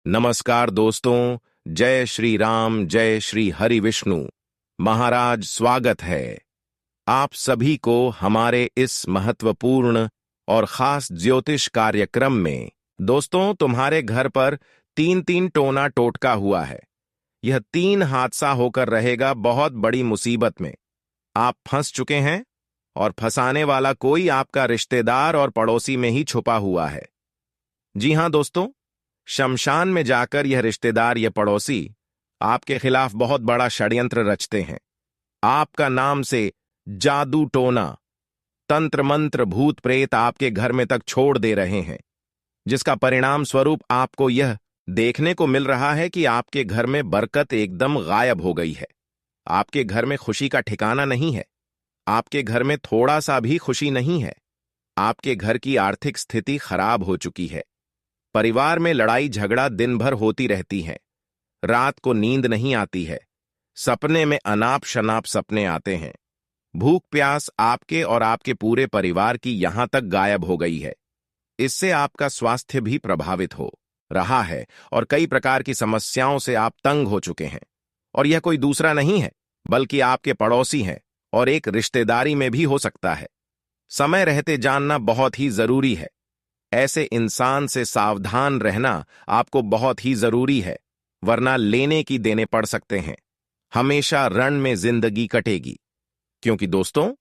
नमस्कार दोस्तों, जय श्री राम, जय श्री हरि विष्णु। महाराज, स्वागत है आप सभी को हमारे इस महत्वपूर्ण और खास ज्योतिष कार्यक्रम में। दोस्तों, तुम्हारे घर पर तीन टोना टोटका हुआ है। यह 3 हादसा होकर रहेगा बहुत बड़ी मुसीबत में। आप फंस चुके हैं और फंसाने वाला कोई आपका रिश्तेदार और पड़ोसी में ही छुपा हुआ है। जी हां दोस्तों, शमशान में जाकर यह रिश्तेदार, यह पड़ोसी आपके खिलाफ बहुत बड़ा षड्यंत्र रचते हैं। आपका नाम से जादू टोना, तंत्र मंत्र, भूत प्रेत आपके घर में तक छोड़ दे रहे हैं, जिसका परिणाम स्वरूप आपको यह देखने को मिल रहा है कि आपके घर में बरकत एकदम गायब हो गई है। आपके घर में खुशी का ठिकाना नहीं है। आपके घर में थोड़ा सा भी खुशी नहीं है। आपके घर की आर्थिक स्थिति खराब हो चुकी है। परिवार में लड़ाई झगड़ा दिन भर होती रहती है। रात को नींद नहीं आती है। सपने में अनाप शनाप सपने आते हैं। भूख प्यास आपके और आपके पूरे परिवार की यहां तक गायब हो गई है। इससे आपका स्वास्थ्य भी प्रभावित हो रहा है और कई प्रकार की समस्याओं से आप तंग हो चुके हैं। और यह कोई दूसरा नहीं है बल्कि आपके पड़ोसी हैं और एक रिश्तेदारी में भी हो सकता है। समय रहते जानना बहुत ही जरूरी है। ऐसे इंसान से सावधान रहना आपको बहुत ही जरूरी है, वरना लेने की देने पड़ सकते हैं। हमेशा रण में जिंदगी कटेगी। क्योंकि दोस्तों,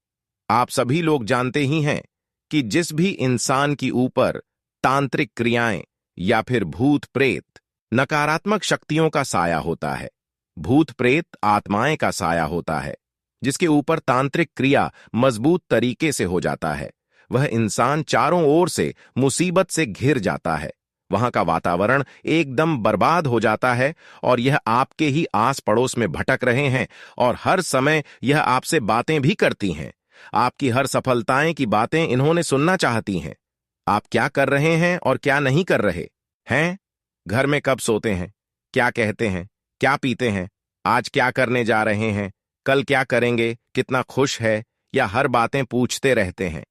आप सभी लोग जानते ही हैं कि जिस भी इंसान की ऊपर तांत्रिक क्रियाएं या फिर भूत प्रेत, नकारात्मक शक्तियों का साया होता है। भूत प्रेत आत्माएं का साया होता है। जिसके ऊपर तांत्रिक क्रिया मजबूत तरीके से हो जाता है, वह इंसान चारों ओर से मुसीबत से घिर जाता है। वहां का वातावरण एकदम बर्बाद हो जाता है और यह आपके ही आस पड़ोस में भटक रहे हैं और हर समय यह आपसे बातें भी करती हैं। आपकी हर सफलताएं की बातें इन्होंने सुनना चाहती हैं। आप क्या कर रहे हैं और क्या नहीं कर रहे हैं, घर में कब सोते हैं, क्या कहते हैं, क्या पीते हैं, आज क्या करने जा रहे हैं, कल क्या करेंगे, कितना खुश है, या हर बातें पूछते रहते हैं।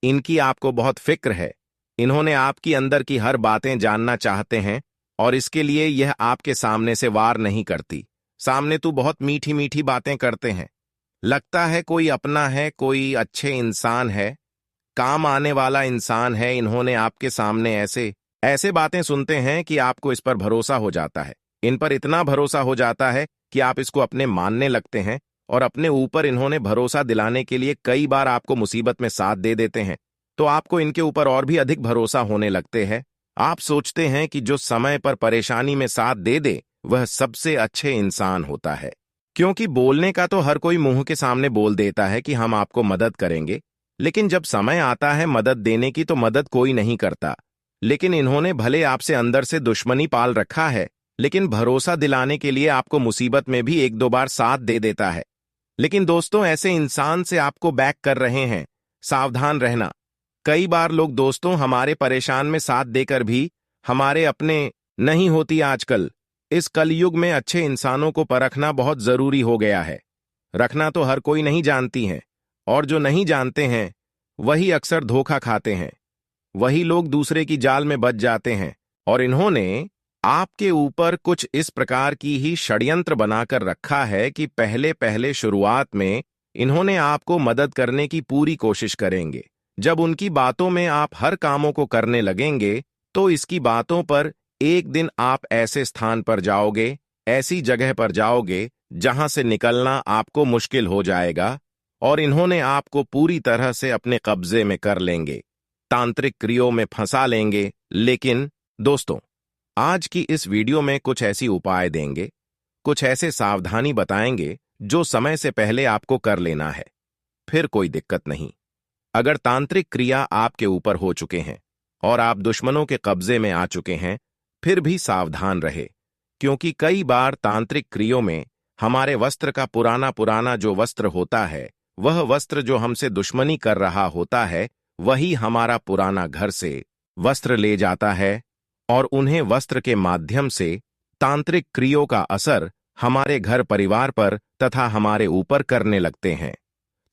इनकी आपको बहुत फिक्र है। इन्होंने आपकी अंदर की हर बातें जानना चाहते हैं और इसके लिए यह आपके सामने से वार नहीं करती। सामने तो बहुत मीठी मीठी बातें करते हैं। लगता है कोई अपना है, कोई अच्छे इंसान है, काम आने वाला इंसान है। इन्होंने आपके सामने ऐसे ऐसे बातें सुनते हैं कि आपको इस पर भरोसा हो जाता है। इन पर इतना भरोसा हो जाता है कि आप इसको अपने मानने लगते हैं और अपने ऊपर इन्होंने भरोसा दिलाने के लिए कई बार आपको मुसीबत में साथ दे देते हैं, तो आपको इनके ऊपर और भी अधिक भरोसा होने लगते हैं। आप सोचते हैं कि जो समय पर परेशानी में साथ दे दे वह सबसे अच्छे इंसान होता है। क्योंकि बोलने का तो हर कोई मुंह के सामने बोल देता है कि हम आपको मदद करेंगे, लेकिन जब समय आता है मदद देने की तो मदद कोई नहीं करता। लेकिन इन्होंने भले आपसे अंदर से दुश्मनी पाल रखा है, लेकिन भरोसा दिलाने के लिए आपको मुसीबत में भी 1-2 बार साथ दे देता है। लेकिन दोस्तों, ऐसे इंसान से आपको बैक कर रहे हैं, सावधान रहना। कई बार लोग दोस्तों हमारे परेशान में साथ देकर भी हमारे अपने नहीं होती। आजकल इस कलयुग में अच्छे इंसानों को परखना बहुत जरूरी हो गया है। रखना तो हर कोई नहीं जानती है, और जो नहीं जानते हैं वही अक्सर धोखा खाते हैं। वही लोग दूसरे की जाल में बच जाते हैं। और इन्होंने आपके ऊपर कुछ इस प्रकार की ही षड्यंत्र बनाकर रखा है कि पहले पहले शुरुआत में इन्होंने आपको मदद करने की पूरी कोशिश करेंगे। जब उनकी बातों में आप हर कामों को करने लगेंगे तो इसकी बातों पर एक दिन आप ऐसे स्थान पर जाओगे, ऐसी जगह पर जाओगे जहां से निकलना आपको मुश्किल हो जाएगा और इन्होंने आपको पूरी तरह से अपने कब्जे में कर लेंगे, तांत्रिक क्रियाओं में फंसा लेंगे। लेकिन दोस्तों, आज की इस वीडियो में कुछ ऐसी उपाय देंगे, कुछ ऐसे सावधानी बताएंगे जो समय से पहले आपको कर लेना है, फिर कोई दिक्कत नहीं। अगर तांत्रिक क्रिया आपके ऊपर हो चुके हैं और आप दुश्मनों के कब्जे में आ चुके हैं, फिर भी सावधान रहे। क्योंकि कई बार तांत्रिक क्रियाओं में हमारे वस्त्र का पुराना जो वस्त्र होता है, वह वस्त्र जो हमसे दुश्मनी कर रहा होता है, वही हमारा पुराना घर से वस्त्र ले जाता है और उन्हें वस्त्र के माध्यम से तांत्रिक क्रियाओं का असर हमारे घर परिवार पर तथा हमारे ऊपर करने लगते हैं।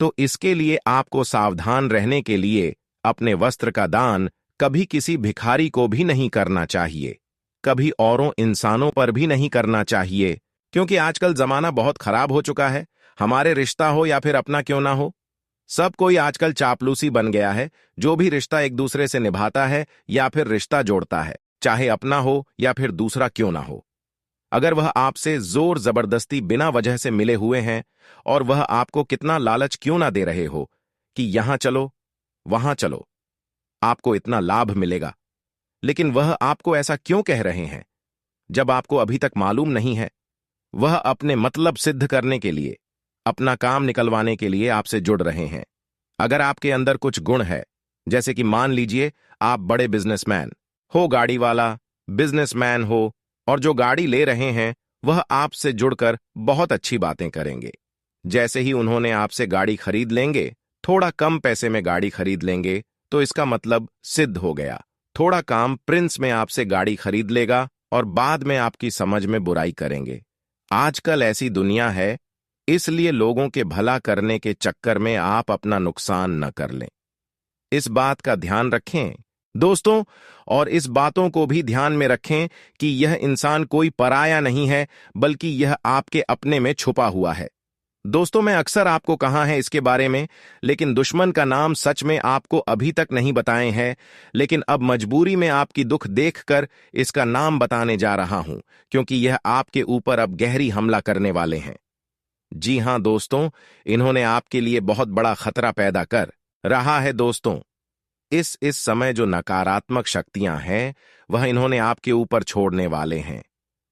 तो इसके लिए आपको सावधान रहने के लिए अपने वस्त्र का दान कभी किसी भिखारी को भी नहीं करना चाहिए। कभी औरों इंसानों पर भी नहीं करना चाहिए, क्योंकि आजकल जमाना बहुत खराब हो चुका है। हमारे रिश्ता हो या फिर अपना क्यों ना हो, सब कोई आजकल चापलूसी बन गया है। जो भी रिश्ता एक दूसरे से निभाता है या फिर रिश्ता जोड़ता है, चाहे अपना हो या फिर दूसरा क्यों ना हो, अगर वह आपसे जोर जबरदस्ती बिना वजह से मिले हुए हैं और वह आपको कितना लालच क्यों ना दे रहे हो कि यहां चलो वहां चलो, आपको इतना लाभ मिलेगा, लेकिन वह आपको ऐसा क्यों कह रहे हैं जब आपको अभी तक मालूम नहीं है? वह अपने मतलब सिद्ध करने के लिए, अपना काम निकलवाने के लिए आपसे जुड़ रहे हैं। अगर आपके अंदर कुछ गुण है, जैसे कि मान लीजिए आप बड़े बिजनेसमैन हो, गाड़ी वाला बिजनेसमैन हो, और जो गाड़ी ले रहे हैं वह आपसे जुड़कर बहुत अच्छी बातें करेंगे। जैसे ही उन्होंने आपसे गाड़ी खरीद लेंगे, थोड़ा कम पैसे में गाड़ी खरीद लेंगे, तो इसका मतलब सिद्ध हो गया। थोड़ा काम प्रिंस में आपसे गाड़ी खरीद लेगा और बाद में आपकी समझ में बुराई करेंगे। आजकल ऐसी दुनिया है, इसलिए लोगों के भला करने के चक्कर में आप अपना नुकसान न कर लें। इस बात का ध्यान रखें दोस्तों, और इस बातों को भी ध्यान में रखें कि यह इंसान कोई पराया नहीं है, बल्कि यह आपके अपने में छुपा हुआ है। दोस्तों, मैं अक्सर आपको कहा है इसके बारे में, लेकिन दुश्मन का नाम सच में आपको अभी तक नहीं बताए हैं, लेकिन अब मजबूरी में आपकी दुख देखकर इसका नाम बताने जा रहा हूं, क्योंकि यह आपके ऊपर अब गहरी हमला करने वाले हैं। जी हां दोस्तों, इन्होंने आपके लिए बहुत बड़ा खतरा पैदा कर रहा है। दोस्तों, इस समय जो नकारात्मक शक्तियां हैं, वह इन्होंने आपके ऊपर छोड़ने वाले हैं,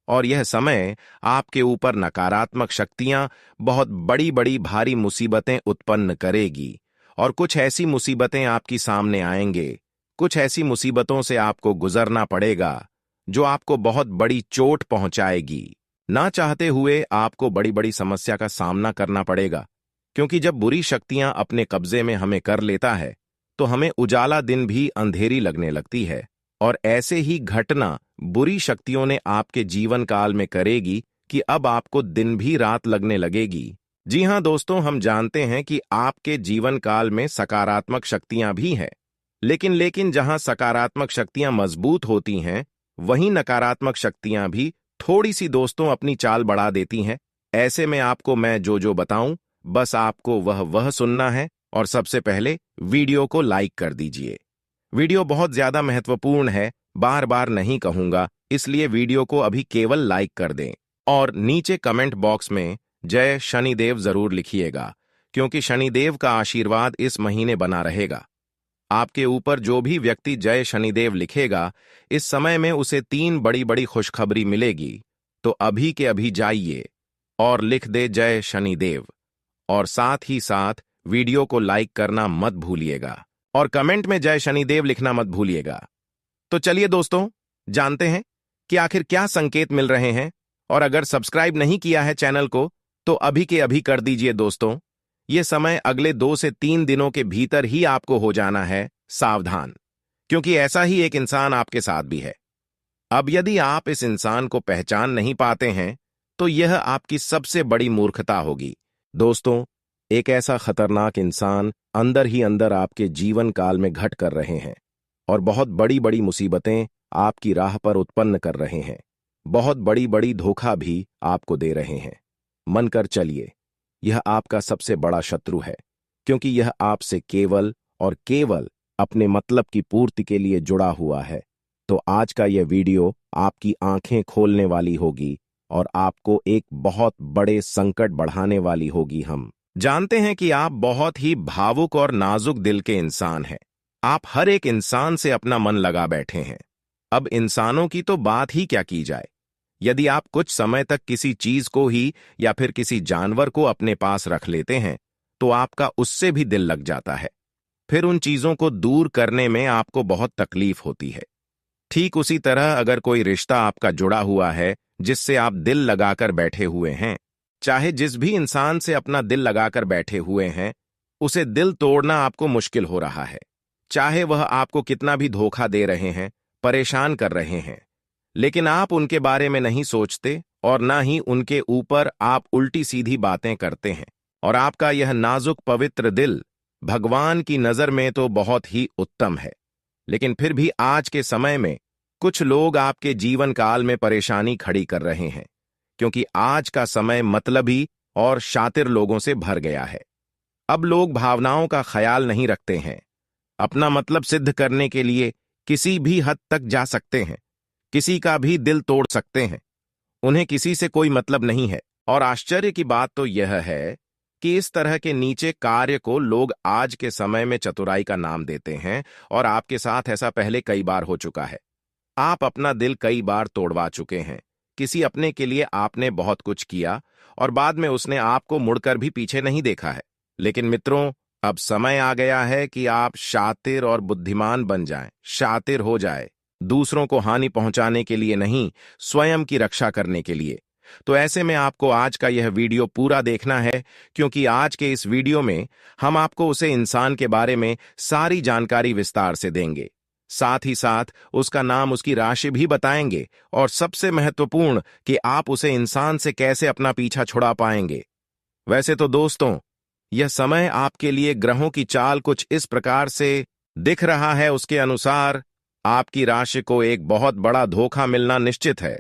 और यह समय आपके ऊपर नकारात्मक शक्तियां बहुत बड़ी बड़ी भारी मुसीबतें उत्पन्न करेगी, और कुछ ऐसी मुसीबतें आपकी सामने आएंगे, कुछ ऐसी मुसीबतों से आपको गुजरना पड़ेगा जो आपको बहुत बड़ी चोट पहुंचाएगी। ना चाहते हुए आपको बड़ी बड़ी समस्या का सामना करना पड़ेगा, क्योंकि जब बुरी शक्तियां अपने कब्जे में हमें कर लेता है, तो हमें उजाला दिन भी अंधेरी लगने लगती है, और ऐसे ही घटना बुरी शक्तियों ने आपके जीवन काल में करेगी कि अब आपको दिन भी रात लगने लगेगी। जी हां दोस्तों, हम जानते हैं कि आपके जीवन काल में सकारात्मक शक्तियां भी हैं, लेकिन जहां सकारात्मक शक्तियां मजबूत होती हैं, वहीं नकारात्मक शक्तियां भी थोड़ी सी दोस्तों अपनी चाल बढ़ा देती हैं। ऐसे में आपको मैं जो बताऊं, बस आपको वह सुनना है, और सबसे पहले वीडियो को लाइक कर दीजिए। वीडियो बहुत ज्यादा महत्वपूर्ण है, बार बार नहीं कहूंगा, इसलिए वीडियो को अभी केवल लाइक कर दें, और नीचे कमेंट बॉक्स में जय शनिदेव जरूर लिखिएगा, क्योंकि शनिदेव का आशीर्वाद इस महीने बना रहेगा। आपके ऊपर जो भी व्यक्ति जय शनिदेव लिखेगा, इस समय में उसे 3 बड़ी बड़ी खुशखबरी मिलेगी। तो अभी के अभी जाइए और लिख दे जय शनिदेव, और साथ ही साथ वीडियो को लाइक करना मत भूलिएगा, और कमेंट में जय शनिदेव लिखना मत भूलिएगा। तो चलिए दोस्तों, जानते हैं कि आखिर क्या संकेत मिल रहे हैं, और अगर सब्सक्राइब नहीं किया है चैनल को, तो अभी के अभी कर दीजिए दोस्तों। यह समय अगले 2 से 3 दिनों के भीतर ही आपको हो जाना है सावधान, क्योंकि ऐसा ही एक इंसान आपके साथ भी है। अब यदि आप इस इंसान को पहचान नहीं पाते हैं, तो यह आपकी सबसे बड़ी मूर्खता होगी। दोस्तों, एक ऐसा खतरनाक इंसान अंदर ही अंदर आपके जीवन काल में घट कर रहे हैं, और बहुत बड़ी बड़ी मुसीबतें आपकी राह पर उत्पन्न कर रहे हैं, बहुत बड़ी बड़ी धोखा भी आपको दे रहे हैं। मन कर चलिए, यह आपका सबसे बड़ा शत्रु है, क्योंकि यह आपसे केवल और केवल अपने मतलब की पूर्ति के लिए जुड़ा हुआ है। तो आज का यह वीडियो आपकी आंखें खोलने वाली होगी, और आपको एक बहुत बड़े संकट बढ़ाने वाली होगी। हम जानते हैं कि आप बहुत ही भावुक और नाजुक दिल के इंसान हैं। आप हर एक इंसान से अपना मन लगा बैठे हैं। अब इंसानों की तो बात ही क्या की जाए, यदि आप कुछ समय तक किसी चीज को ही या फिर किसी जानवर को अपने पास रख लेते हैं, तो आपका उससे भी दिल लग जाता है। फिर उन चीजों को दूर करने में आपको बहुत तकलीफ होती है। ठीक उसी तरह अगर कोई रिश्ता आपका जुड़ा हुआ है, जिससे आप दिल लगाकर बैठे हुए हैं, चाहे जिस भी इंसान से अपना दिल लगाकर बैठे हुए हैं, उसे दिल तोड़ना आपको मुश्किल हो रहा है। चाहे वह आपको कितना भी धोखा दे रहे हैं, परेशान कर रहे हैं, लेकिन आप उनके बारे में नहीं सोचते, और ना ही उनके ऊपर आप उल्टी सीधी बातें करते हैं। और आपका यह नाजुक पवित्र दिल भगवान की नजर में तो बहुत ही उत्तम है, लेकिन फिर भी आज के समय में कुछ लोग आपके जीवन काल में परेशानी खड़ी कर रहे हैं, क्योंकि आज का समय मतलबी और शातिर लोगों से भर गया है। अब लोग भावनाओं का ख्याल नहीं रखते हैं। अपना मतलब सिद्ध करने के लिए किसी भी हद तक जा सकते हैं, किसी का भी दिल तोड़ सकते हैं। उन्हें किसी से कोई मतलब नहीं है। और आश्चर्य की बात तो यह है कि इस तरह के नीचे कार्य को लोग आज के समय में चतुराई का नाम देते हैं, और आपके साथ ऐसा पहले कई बार हो चुका है। आप अपना दिल कई बार तोड़वा चुके हैं। किसी अपने के लिए आपने बहुत कुछ किया और बाद में उसने आपको मुड़कर भी पीछे नहीं देखा है। लेकिन मित्रों, अब समय आ गया है कि आप शातिर और बुद्धिमान बन जाएं, शातिर हो जाए, दूसरों को हानि पहुंचाने के लिए नहीं, स्वयं की रक्षा करने के लिए। तो ऐसे में आपको आज का यह वीडियो पूरा देखना है, क्योंकि आज के इस वीडियो में हम आपको उसे इंसान के बारे में सारी जानकारी विस्तार से देंगे। साथ ही साथ उसका नाम, उसकी राशि भी बताएंगे, और सबसे महत्वपूर्ण कि आप उसे इंसान से कैसे अपना पीछा छुड़ा पाएंगे। वैसे तो दोस्तों, यह समय आपके लिए ग्रहों की चाल कुछ इस प्रकार से दिख रहा है, उसके अनुसार आपकी राशि को एक बहुत बड़ा धोखा मिलना निश्चित है।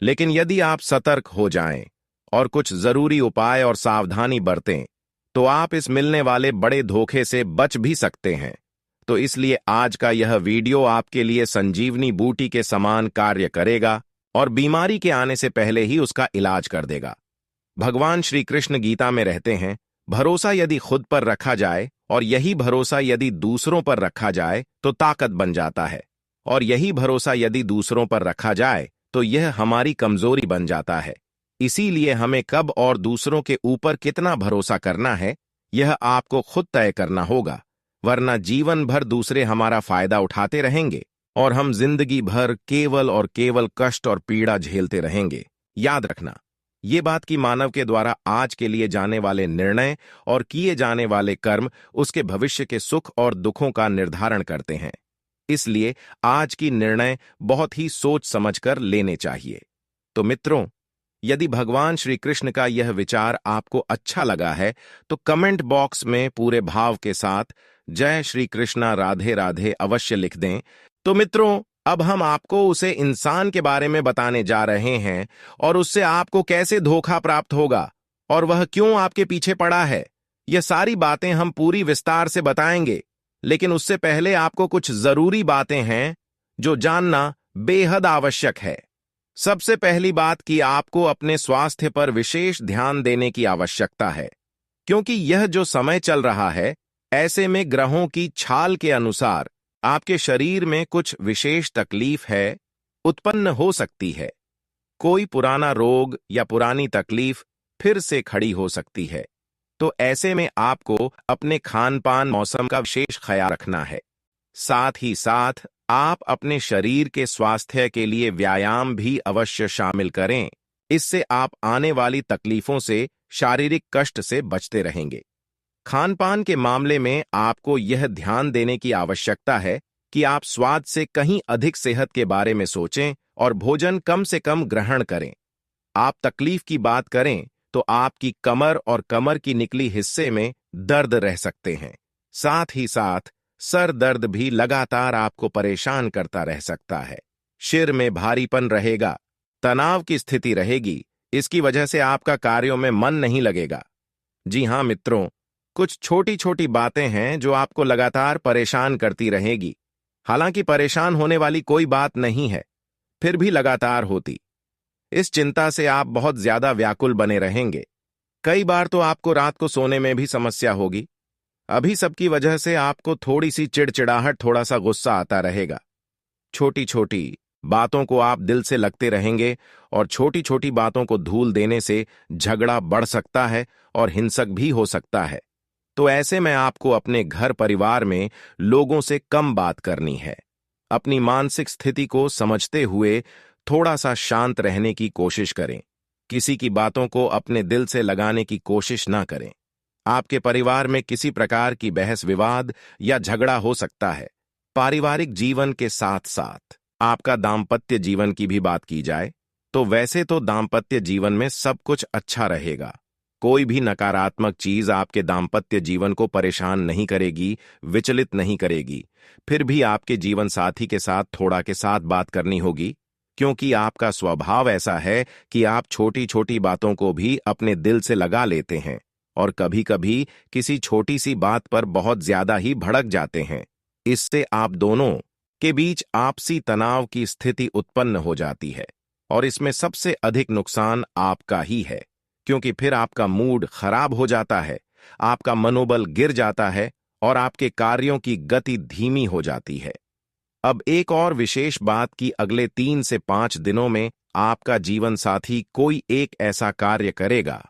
लेकिन यदि आप सतर्क हो जाएं और कुछ जरूरी उपाय और सावधानी बरतें, तो आप इस मिलने वाले बड़े धोखे से बच भी सकते हैं। तो इसलिए आज का यह वीडियो आपके लिए संजीवनी बूटी के समान कार्य करेगा और बीमारी के आने से पहले ही उसका इलाज कर देगा। भगवान श्री कृष्ण गीता में रहते हैं, भरोसा यदि खुद पर रखा जाए और यही भरोसा यदि दूसरों पर रखा जाए तो ताकत बन जाता है, और यही भरोसा यदि दूसरों पर रखा जाए तो यह हमारी कमजोरी बन जाता है। इसीलिए हमें कब और दूसरों के ऊपर कितना भरोसा करना है, यह आपको खुद तय करना होगा, वरना जीवन भर दूसरे हमारा फायदा उठाते रहेंगे और हम जिंदगी भर केवल और केवल कष्ट और पीड़ा झेलते रहेंगे। याद रखना, ये बात कि मानव के द्वारा आज के लिए जाने वाले निर्णय और किए जाने वाले कर्म उसके भविष्य के सुख और दुखों का निर्धारण करते हैं। इसलिए आज की निर्णय बहुत ही सोच समझकर लेने चाहिए। तो मित्रों, यदि भगवान श्री कृष्ण का यह विचार आपको अच्छा लगा है तो कमेंट बॉक्स में पूरे भाव के साथ जय श्री कृष्णा राधे राधे अवश्य लिख दें। तो मित्रों, अब हम आपको उसे इंसान के बारे में बताने जा रहे हैं, और उससे आपको कैसे धोखा प्राप्त होगा और वह क्यों आपके पीछे पड़ा है, यह सारी बातें हम पूरी विस्तार से बताएंगे। लेकिन उससे पहले आपको कुछ जरूरी बातें हैं जो जानना बेहद आवश्यक है। सबसे पहली बात कि आपको अपने स्वास्थ्य पर विशेष ध्यान देने की आवश्यकता है, क्योंकि यह जो समय चल रहा है, ऐसे में ग्रहों की छाल के अनुसार आपके शरीर में कुछ विशेष तकलीफ है, उत्पन्न हो सकती है। कोई पुराना रोग या पुरानी तकलीफ फिर से खड़ी हो सकती है। तो ऐसे में आपको अपने खान पान, मौसम का विशेष ख्याल रखना है। साथ ही साथ आप अपने शरीर के स्वास्थ्य के लिए व्यायाम भी अवश्य शामिल करें। इससे आप आने वाली तकलीफों से, शारीरिक कष्ट से बचते रहेंगे। खान पान के मामले में आपको यह ध्यान देने की आवश्यकता है कि आप स्वाद से कहीं अधिक सेहत के बारे में सोचें और भोजन कम से कम ग्रहण करें। आप तकलीफ की बात करें तो आपकी कमर और कमर की निकली हिस्से में दर्द रह सकते हैं। साथ ही साथ सर दर्द भी लगातार आपको परेशान करता रह सकता है। सिर में भारीपन रहेगा, तनाव की स्थिति रहेगी। इसकी वजह से आपका कार्यों में मन नहीं लगेगा। जी हाँ मित्रों, कुछ छोटी छोटी बातें हैं जो आपको लगातार परेशान करती रहेगी। हालांकि परेशान होने वाली कोई बात नहीं है, फिर भी लगातार होती। इस चिंता से आप बहुत ज्यादा व्याकुल बने रहेंगे। कई बार तो आपको रात को सोने में भी समस्या होगी। अभी सबकी वजह से आपको थोड़ी सी चिड़चिड़ाहट, थोड़ा सा गुस्सा आता रहेगा। छोटी छोटी बातों को आप दिल से लगते रहेंगे, और छोटी छोटी बातों को धूल देने से झगड़ा बढ़ सकता है और हिंसक भी हो सकता है। तो ऐसे में आपको अपने घर परिवार में लोगों से कम बात करनी है। अपनी मानसिक स्थिति को समझते हुए थोड़ा सा शांत रहने की कोशिश करें। किसी की बातों को अपने दिल से लगाने की कोशिश ना करें। आपके परिवार में किसी प्रकार की बहस विवाद या झगड़ा हो सकता है। पारिवारिक जीवन के साथ साथ आपका दाम्पत्य जीवन की भी बात की जाए तो वैसे तो दाम्पत्य जीवन में सब कुछ अच्छा रहेगा। कोई भी नकारात्मक चीज आपके दाम्पत्य जीवन को परेशान नहीं करेगी, विचलित नहीं करेगी। फिर भी आपके जीवन साथी के साथ थोड़ा के साथ बात करनी होगी, क्योंकि आपका स्वभाव ऐसा है कि आप छोटी छोटी बातों को भी अपने दिल से लगा लेते हैं और कभी कभी किसी छोटी सी बात पर बहुत ज्यादा ही भड़क जाते हैं। इससे आप दोनों के बीच आपसी तनाव की स्थिति उत्पन्न हो जाती है और इसमें सबसे अधिक नुकसान आपका ही है, क्योंकि फिर आपका मूड खराब हो जाता है, आपका मनोबल गिर जाता है और आपके कार्यों की गति धीमी हो जाती है। अब एक और विशेष बात कि अगले 3 से 5 दिनों में आपका जीवन साथी कोई एक ऐसा कार्य करेगा,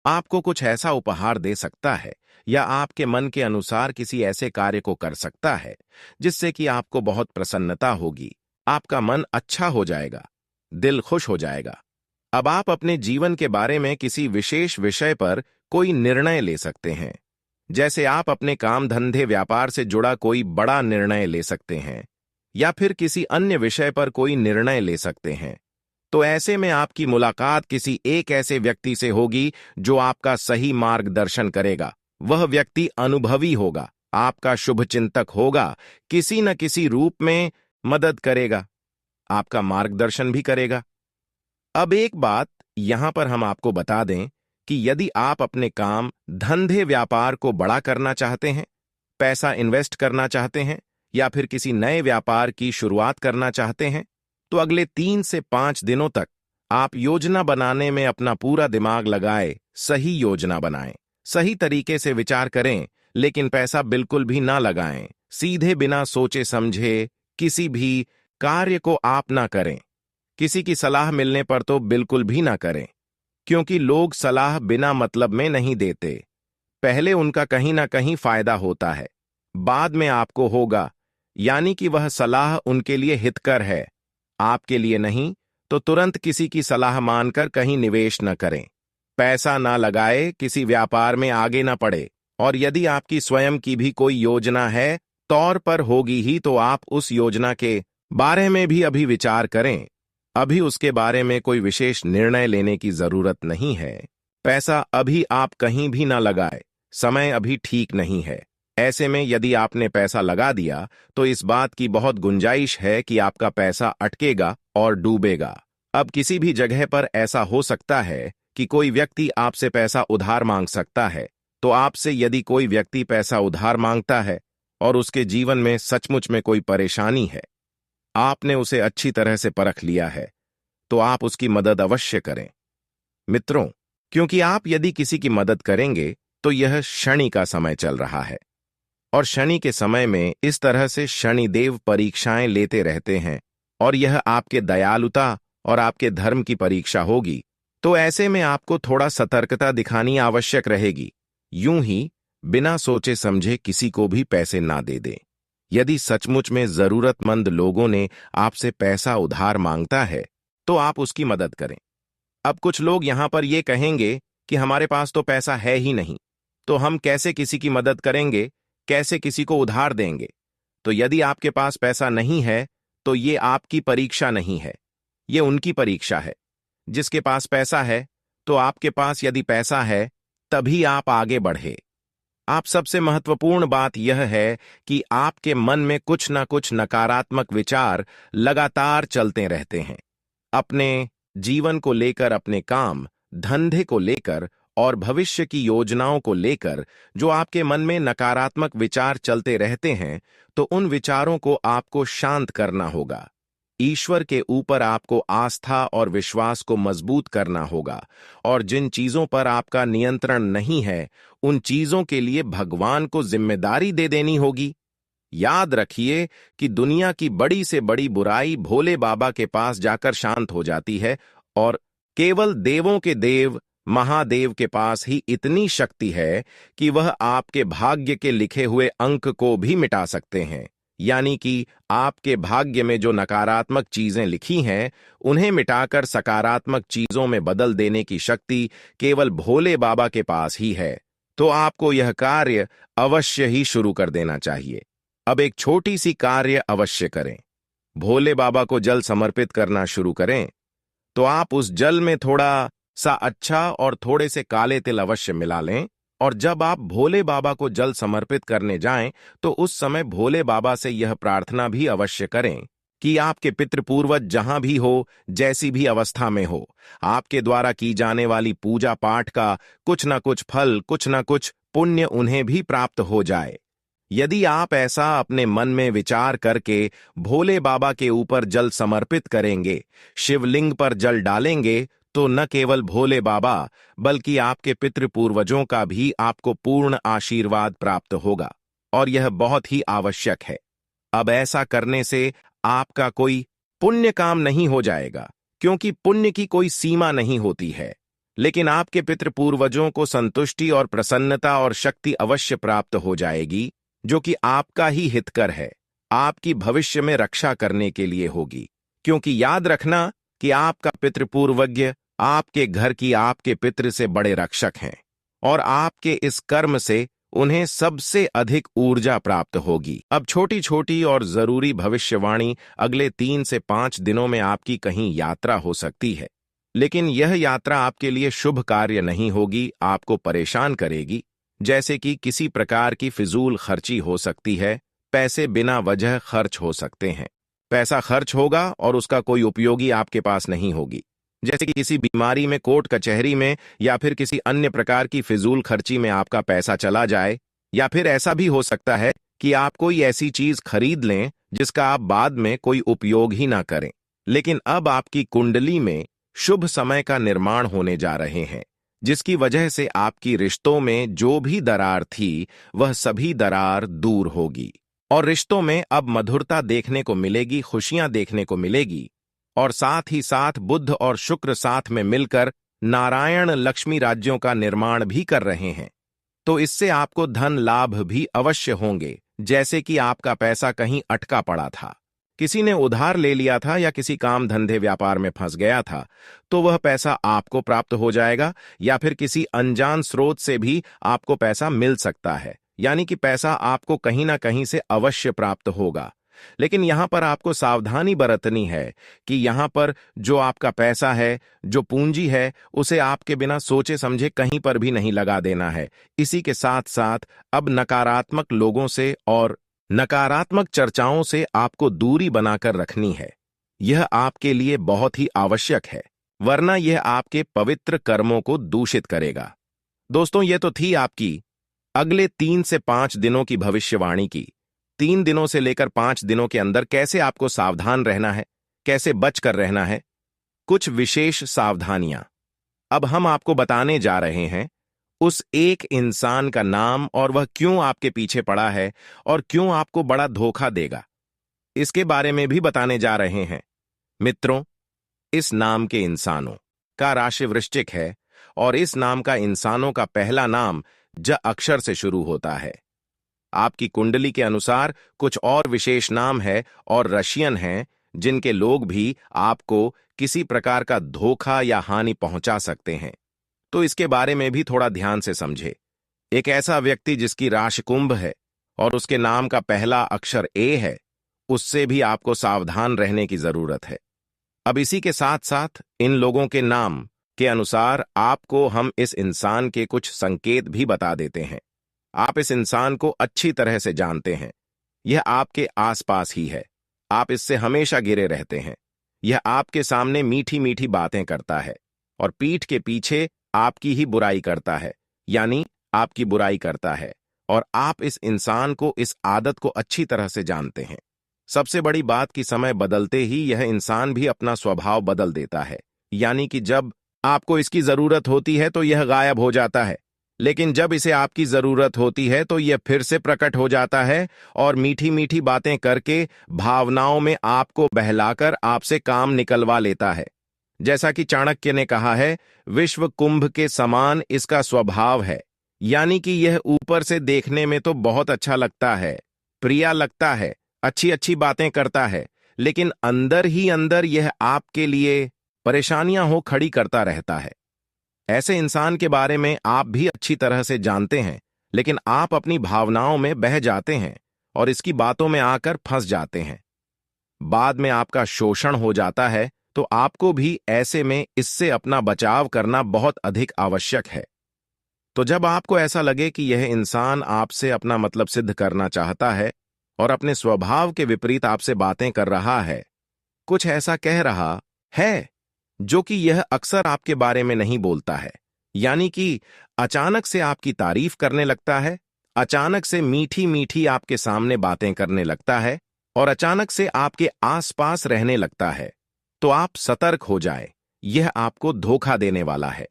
आपको कुछ ऐसा उपहार दे सकता है या आपके मन के अनुसार किसी ऐसे कार्य को कर सकता है जिससे कि आपको बहुत प्रसन्नता होगी, आपका मन अच्छा हो जाएगा, दिल खुश हो जाएगा। अब आप अपने जीवन के बारे में किसी विशेष विषय पर कोई निर्णय ले सकते हैं, जैसे आप अपने काम धंधे व्यापार से जुड़ा कोई बड़ा निर्णय ले सकते हैं या फिर किसी अन्य विषय पर कोई निर्णय ले सकते हैं। तो ऐसे में आपकी मुलाकात किसी एक ऐसे व्यक्ति से होगी जो आपका सही मार्गदर्शन करेगा। वह व्यक्ति अनुभवी होगा, आपका शुभचिंतक होगा, किसी न किसी रूप में मदद करेगा, आपका मार्गदर्शन भी करेगा। अब एक बात यहां पर हम आपको बता दें कि यदि आप अपने काम धंधे व्यापार को बड़ा करना चाहते हैं, पैसा इन्वेस्ट करना चाहते हैं या फिर किसी नए व्यापार की शुरुआत करना चाहते हैं, तो अगले 3 से 5 दिनों तक आप योजना बनाने में अपना पूरा दिमाग लगाए, सही योजना बनाएं, सही तरीके से विचार करें, लेकिन पैसा बिल्कुल भी ना लगाएं। सीधे बिना सोचे समझे किसी भी कार्य को आप ना करें। किसी की सलाह मिलने पर तो बिल्कुल भी ना करें, क्योंकि लोग सलाह बिना मतलब में नहीं देते। पहले उनका कहीं ना कहीं फायदा होता है, बाद में आपको होगा, यानी कि वह सलाह उनके लिए हितकर है, आपके लिए नहीं। तो तुरंत किसी की सलाह मानकर कहीं निवेश न करें, पैसा ना लगाए, किसी व्यापार में आगे ना पड़े। और यदि आपकी स्वयं की भी कोई योजना है, तौर पर होगी ही, तो आप उस योजना के बारे में भी अभी विचार करें। अभी उसके बारे में कोई विशेष निर्णय लेने की जरूरत नहीं है। पैसा अभी आप कहीं भी ना लगाए, समय अभी ठीक नहीं है। ऐसे में यदि आपने पैसा लगा दिया तो इस बात की बहुत गुंजाइश है कि आपका पैसा अटकेगा और डूबेगा। अब किसी भी जगह पर ऐसा हो सकता है कि कोई व्यक्ति आपसे पैसा उधार मांग सकता है। तो आपसे यदि कोई व्यक्ति पैसा उधार मांगता है और उसके जीवन में सचमुच में कोई परेशानी है, आपने उसे अच्छी तरह से परख लिया है, तो आप उसकी मदद अवश्य करें मित्रों, क्योंकि आप यदि किसी की मदद करेंगे तो यह शनि का समय चल रहा है और शनि के समय में इस तरह से शनिदेव परीक्षाएं लेते रहते हैं और यह आपके दयालुता और आपके धर्म की परीक्षा होगी। तो ऐसे में आपको थोड़ा सतर्कता दिखानी आवश्यक रहेगी। यूं ही बिना सोचे समझे किसी को भी पैसे ना दे दें। यदि सचमुच में जरूरतमंद लोगों ने आपसे पैसा उधार मांगता है तो आप उसकी मदद करें। अब कुछ लोग यहां पर ये कहेंगे कि हमारे पास तो पैसा है ही नहीं, तो हम कैसे किसी की मदद करेंगे, कैसे किसी को उधार देंगे। तो यदि आपके पास पैसा नहीं है तो ये आपकी परीक्षा नहीं है, ये उनकी परीक्षा है। जिसके पास पैसा है, तो आपके पास यदि पैसा है तभी आप आगे बढ़े। आप सबसे महत्वपूर्ण बात यह है कि आपके मन में कुछ ना कुछ नकारात्मक विचार लगातार चलते रहते हैं, अपने जीवन को लेकर, अपने काम धंधे को लेकर और भविष्य की योजनाओं को लेकर। जो आपके मन में नकारात्मक विचार चलते रहते हैं, तो उन विचारों को आपको शांत करना होगा। ईश्वर के ऊपर आपको आस्था और विश्वास को मजबूत करना होगा और जिन चीजों पर आपका नियंत्रण नहीं है, उन चीजों के लिए भगवान को जिम्मेदारी दे देनी होगी। याद रखिए कि दुनिया की बड़ी से बड़ी बुराई भोले बाबा के पास जाकर शांत हो जाती है और केवल देवों के देव महादेव के पास ही इतनी शक्ति है कि वह आपके भाग्य के लिखे हुए अंक को भी मिटा सकते हैं। यानी कि आपके भाग्य में जो नकारात्मक चीजें लिखी हैं, उन्हें मिटाकर सकारात्मक चीजों में बदल देने की शक्ति केवल भोले बाबा के पास ही है। तो आपको यह कार्य अवश्य ही शुरू कर देना चाहिए। अब एक छोटी सी कार्य अवश्य करें। भोले बाबा को जल समर्पित करना शुरू करें। तो आप उस जल में थोड़ा सा अच्छा और थोड़े से काले तिल अवश्य मिला लें। और जब आप भोले बाबा को जल समर्पित करने जाएं, तो उस समय भोले बाबा से यह प्रार्थना भी अवश्य करें कि आपके पितृपूर्वज जहां भी हो, जैसी भी अवस्था में हो, आपके द्वारा की जाने वाली पूजा पाठ का कुछ न कुछ फल, कुछ न कुछ पुण्य उन्हें भी प्राप्त हो जाए। यदि आप ऐसा अपने मन में विचार करके भोले बाबा के ऊपर जल समर्पित करेंगे, शिवलिंग पर जल डालेंगे, तो न केवल भोले बाबा बल्कि आपके पितृपूर्वजों का भी आपको पूर्ण आशीर्वाद प्राप्त होगा, और यह बहुत ही आवश्यक है। अब ऐसा करने से आपका कोई पुण्य काम नहीं हो जाएगा, क्योंकि पुण्य की कोई सीमा नहीं होती है, लेकिन आपके पितृपूर्वजों को संतुष्टि और प्रसन्नता और शक्ति अवश्य प्राप्त हो जाएगी, जो कि आपका ही हितकर है, आपकी भविष्य में रक्षा करने के लिए होगी। क्योंकि याद रखना कि आपका पितृपूर्वज्ञ आपके घर की आपके पितृ से बड़े रक्षक हैं, और आपके इस कर्म से उन्हें सबसे अधिक ऊर्जा प्राप्त होगी। अब छोटी छोटी और जरूरी भविष्यवाणी, अगले 3 से 5 दिनों में आपकी कहीं यात्रा हो सकती है, लेकिन यह यात्रा आपके लिए शुभ कार्य नहीं होगी, आपको परेशान करेगी। जैसे कि किसी प्रकार की फिजूल खर्ची हो सकती है, पैसे बिना वजह खर्च हो सकते हैं, पैसा खर्च होगा और उसका कोई उपयोगी आपके पास नहीं होगी। जैसे कि किसी बीमारी में, कोर्ट कचहरी में, या फिर किसी अन्य प्रकार की फिजूल खर्ची में आपका पैसा चला जाए। या फिर ऐसा भी हो सकता है कि आप कोई ऐसी चीज खरीद लें जिसका आप बाद में कोई उपयोग ही ना करें। लेकिन अब आपकी कुंडली में शुभ समय का निर्माण होने जा रहे हैं, जिसकी वजह से आपकी रिश्तों में जो भी दरार थी, वह सभी दरार दूर होगी, और रिश्तों में अब मधुरता देखने को मिलेगी, खुशियां देखने को मिलेगी। और साथ ही साथ बुध और शुक्र साथ में मिलकर नारायण लक्ष्मी राज्यों का निर्माण भी कर रहे हैं, तो इससे आपको धन लाभ भी अवश्य होंगे। जैसे कि आपका पैसा कहीं अटका पड़ा था, किसी ने उधार ले लिया था, या किसी काम धंधे व्यापार में फंस गया था, तो वह पैसा आपको प्राप्त हो जाएगा, या फिर किसी अनजान स्रोत से भी आपको पैसा मिल सकता है, यानी कि पैसा आपको कहीं ना कहीं से अवश्य प्राप्त होगा। लेकिन यहां पर आपको सावधानी बरतनी है कि यहां पर जो आपका पैसा है, जो पूंजी है, उसे आपके बिना सोचे समझे कहीं पर भी नहीं लगा देना है। इसी के साथ साथ अब नकारात्मक लोगों से और नकारात्मक चर्चाओं से आपको दूरी बनाकर रखनी है। यह आपके लिए बहुत ही आवश्यक है, वरना यह आपके पवित्र कर्मों को दूषित करेगा। दोस्तों, यह तो थी आपकी अगले 3 से 5 दिनों की भविष्यवाणी की। 3 दिनों से लेकर 5 दिनों के अंदर कैसे आपको सावधान रहना है, कैसे बच कर रहना है, कुछ विशेष सावधानियां अब हम आपको बताने जा रहे हैं। उस एक इंसान का नाम, और वह क्यों आपके पीछे पड़ा है और क्यों आपको बड़ा धोखा देगा, इसके बारे में भी बताने जा रहे हैं। मित्रों, इस नाम के इंसानों का राशि वृश्चिक है, और इस नाम का इंसानों का पहला नाम ज अक्षर से शुरू होता है। आपकी कुंडली के अनुसार कुछ और विशेष नाम है और रशियन हैं, जिनके लोग भी आपको किसी प्रकार का धोखा या हानि पहुंचा सकते हैं, तो इसके बारे में भी थोड़ा ध्यान से समझे। एक ऐसा व्यक्ति जिसकी राशि कुंभ है और उसके नाम का पहला अक्षर ए है, उससे भी आपको सावधान रहने की जरूरत है। अब इसी के साथ साथ इन लोगों के नाम के अनुसार आपको हम इस इंसान के कुछ संकेत भी बता देते हैं। आप इस इंसान को अच्छी तरह से जानते हैं, यह आपके आसपास ही है, आप इससे हमेशा घिरे रहते हैं। यह आपके सामने मीठी मीठी बातें करता है और पीठ के पीछे आपकी ही बुराई करता है, यानी आपकी बुराई करता है, और आप इस इंसान को, इस आदत को अच्छी तरह से जानते हैं। सबसे बड़ी बात कि समय बदलते ही यह इंसान भी अपना स्वभाव बदल देता है, यानी कि जब आपको इसकी जरूरत होती है तो यह गायब हो जाता है, लेकिन जब इसे आपकी जरूरत होती है तो यह फिर से प्रकट हो जाता है और मीठी मीठी बातें करके भावनाओं में आपको बहलाकर आपसे काम निकलवा लेता है। जैसा कि चाणक्य ने कहा है, विश्व कुंभ के समान इसका स्वभाव है, यानी कि यह ऊपर से देखने में तो बहुत अच्छा लगता है, प्रिय लगता है, अच्छी अच्छी बातें करता है, लेकिन अंदर ही अंदर यह आपके लिए परेशानियां हो खड़ी करता रहता है। ऐसे इंसान के बारे में आप भी अच्छी तरह से जानते हैं, लेकिन आप अपनी भावनाओं में बह जाते हैं और इसकी बातों में आकर फंस जाते हैं। बाद में आपका शोषण हो जाता है तो आपको भी ऐसे में इससे अपना बचाव करना बहुत अधिक आवश्यक है। तो जब आपको ऐसा लगे कि यह इंसान आपसे अपना मतलब सिद्ध करना चाहता है और अपने स्वभाव के विपरीत आपसे बातें कर रहा है, कुछ ऐसा कह रहा है जो कि यह अक्सर आपके बारे में नहीं बोलता है, यानी कि अचानक से आपकी तारीफ करने लगता है, अचानक से मीठी मीठी आपके सामने बातें करने लगता है और अचानक से आपके आसपास रहने लगता है, तो आप सतर्क हो जाए, यह आपको धोखा देने वाला है।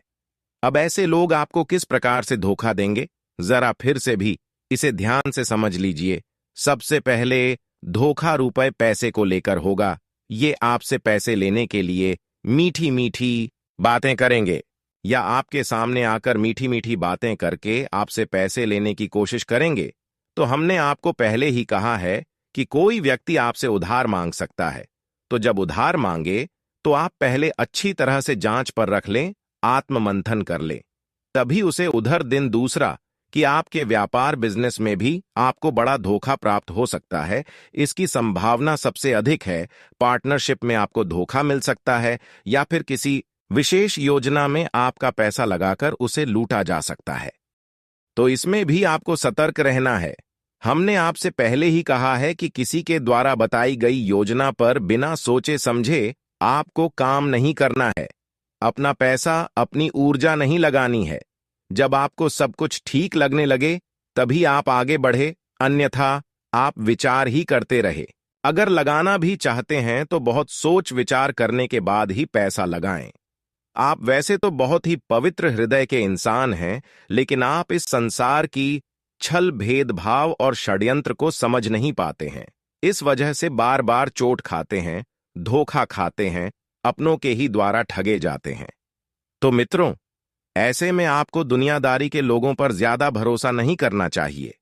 अब ऐसे लोग आपको किस प्रकार से धोखा देंगे, जरा फिर से भी इसे ध्यान से समझ लीजिए। सबसे पहले धोखा रुपए पैसे को लेकर होगा। ये आपसे पैसे लेने के लिए मीठी मीठी बातें करेंगे या आपके सामने आकर मीठी मीठी बातें करके आपसे पैसे लेने की कोशिश करेंगे। तो हमने आपको पहले ही कहा है कि कोई व्यक्ति आपसे उधार मांग सकता है, तो जब उधार मांगे तो आप पहले अच्छी तरह से जांच पर रख लें, आत्ममंथन कर लें, तभी उसे उधर दिन दूसरा कि आपके व्यापार बिजनेस में भी आपको बड़ा धोखा प्राप्त हो सकता है। इसकी संभावना सबसे अधिक है। पार्टनरशिप में आपको धोखा मिल सकता है या फिर किसी विशेष योजना में आपका पैसा लगाकर उसे लूटा जा सकता है। तो इसमें भी आपको सतर्क रहना है। हमने आपसे पहले ही कहा है कि किसी के द्वारा बताई गई योजना पर बिना सोचे समझे आपको काम नहीं करना है। अपना पैसा, अपनी ऊर्जा नहीं लगानी है। जब आपको सब कुछ ठीक लगने लगे तभी आप आगे बढ़े, अन्यथा आप विचार ही करते रहे। अगर लगाना भी चाहते हैं तो बहुत सोच विचार करने के बाद ही पैसा लगाएं। आप वैसे तो बहुत ही पवित्र हृदय के इंसान हैं, लेकिन आप इस संसार की छल, भेदभाव और षड्यंत्र को समझ नहीं पाते हैं। इस वजह से बार बार चोट खाते हैं, धोखा खाते हैं, अपनों के ही द्वारा ठगे जाते हैं। तो मित्रों, ऐसे में आपको दुनियादारी के लोगों पर ज्यादा भरोसा नहीं करना चाहिए।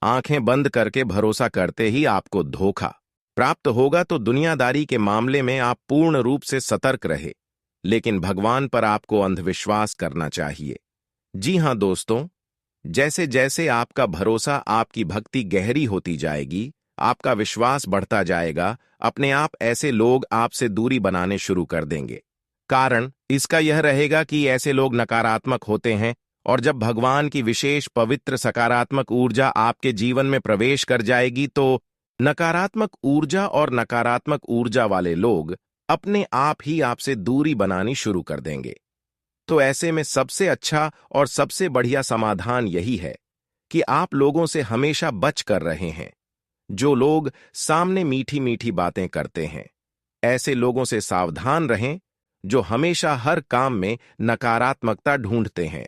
आंखें बंद करके भरोसा करते ही आपको धोखा प्राप्त होगा। तो दुनियादारी के मामले में आप पूर्ण रूप से सतर्क रहे, लेकिन भगवान पर आपको अंधविश्वास करना चाहिए। जी हां दोस्तों, जैसे जैसे आपका भरोसा, आपकी भक्ति गहरी होती जाएगी, आपका विश्वास बढ़ता जाएगा, अपने आप ऐसे लोग आपसे दूरी बनाने शुरू कर देंगे। कारण इसका यह रहेगा कि ऐसे लोग नकारात्मक होते हैं, और जब भगवान की विशेष पवित्र सकारात्मक ऊर्जा आपके जीवन में प्रवेश कर जाएगी तो नकारात्मक ऊर्जा और नकारात्मक ऊर्जा वाले लोग अपने आप ही आपसे दूरी बनानी शुरू कर देंगे। तो ऐसे में सबसे अच्छा और सबसे बढ़िया समाधान यही है कि आप लोगों से हमेशा बच कर रहे हैं। जो लोग सामने मीठी मीठी बातें करते हैं, ऐसे लोगों से सावधान रहें जो हमेशा हर काम में नकारात्मकता ढूंढते हैं।